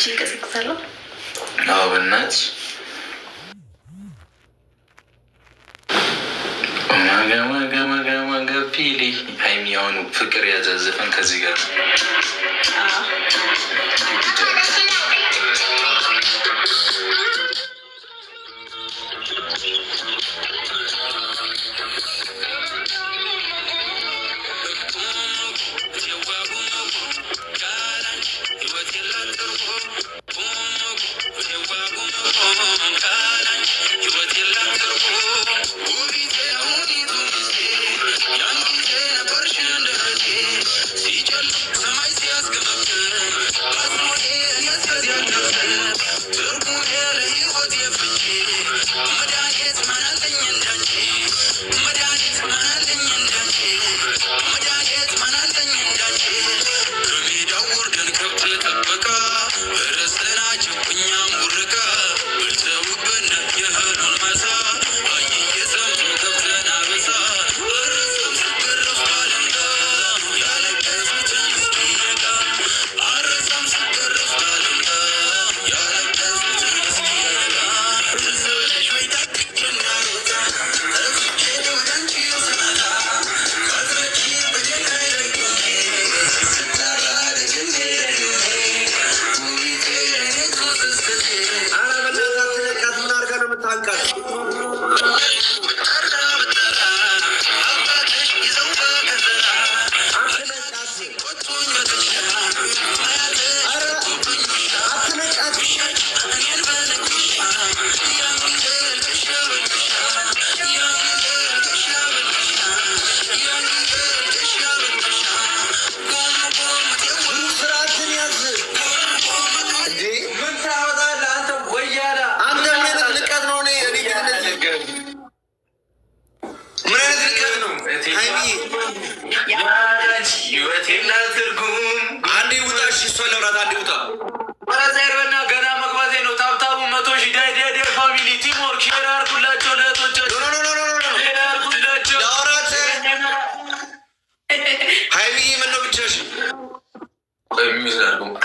አንቺን ቀሰቅሳለሁ። አዎ በእናትሽ ማጋ ፒሊ ሀይሚ የሆኑ ፍቅር ያዘዘፈን ከዚህ ጋር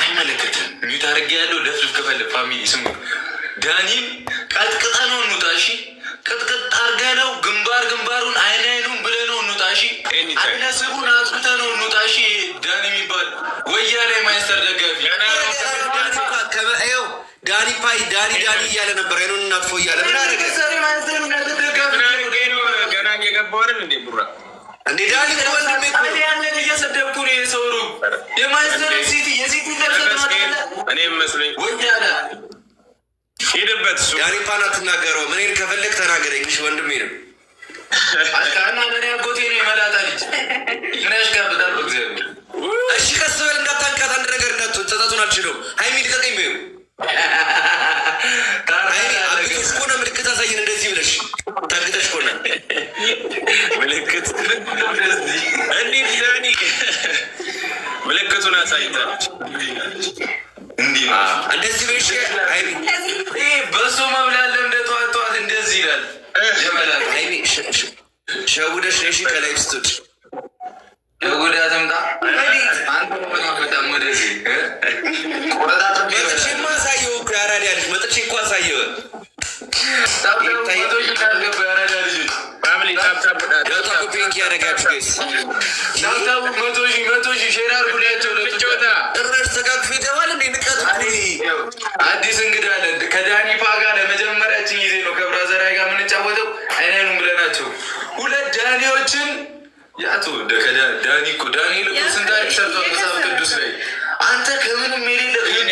አይመለከትም። ሚዩት አድርጌ ያለው ለፍልፍ ከፈለግ ፋሚሊ ስሙ ዳኒም ቀጥቅጠ ነው እንውጣሺ። ቅጥቅጥ አድርገ ነው ግንባሩን አይኑን ብለ ነው እንውጣሺ። አይነስቡን አጥፍተ ነው እንውጣሺ። ዳኒ የሚባል ወያኔ ማይስተር ደጋፊ ዳኒ ፓይ ዳኒ እያለ ነበር። አይኑን እናጥፎ እያለ ምን አደረገ? ገና እየገባሁ አይደል እንዴ ቡራ እንዴ ዳኒ ወንድሜ እኮ ያንን እየሰደብኩ ነው የሰውሩ የማይስተር ሲቲ የሲቲ ደርሰት እኔ መስለኝ ወያኔ ሄደበት እሱ ዳኒ ፓና ትናገረው ምን ከፈለክ ተናገረኝ። እሺ ወንድሜ ነው አስካና ለኔ አጎቴ ነው የመላጣ ልጅ ምን ያሽጋብታል በእግዚአብሔር። እሺ ቀስ በል እንዳታንቃት አንድ ነገር እንዳትሆን ጸጸቱን አልችለውም። ሃይሚ ልቀቀኝ በይው። ሃይሚ አብቶሽ ኮነ ምልክት አሳየን እንደዚህ ብለሽ ታግተሽ ኮነ ምልክት እንዴት ዳኒ ምልክቱን አሳይታለች እንዲህ እንደዚህ በሽ ሃይሚ በሶ መብላለ እንደ ጠዋት እንደዚህ ይላል ጀመላል ሃይሚ ሸውደሽ ነሽ ከላይ ስትወጪ የጉዳ ትምጣ አንተ በጣም ወደዚህ መጥቼ ማሳየው እኮ ያራዳ ልጅ መጥቼ እኮ አሳየው ታይቶሽ ካልገባ ያራዳ ልጅ ፋሚሊ ታፕ ዳታ ኮፒንግ ያደርጋችሁ ጋይስ ዳታ መቶ ሺህ ሼር አድርጉላቸው ለጮታ እረስ ተጋግፍ ይተዋል እንዴ ንቀት አዲስ እንግዳ አለ ከዳኒ ፓጋ ለመጀመሪያችን ጊዜ ነው ከብራዘራይ ጋር የምንጫወተው አይነንም ብለናቸው ሁለት ዳኒዎችን ያቱ ዳኒ እኮ ዳኒ ልኩ ስንታሪክ ሰርቷል መጽሐፍ ቅዱስ ላይ አንተ ከምንም የሌለ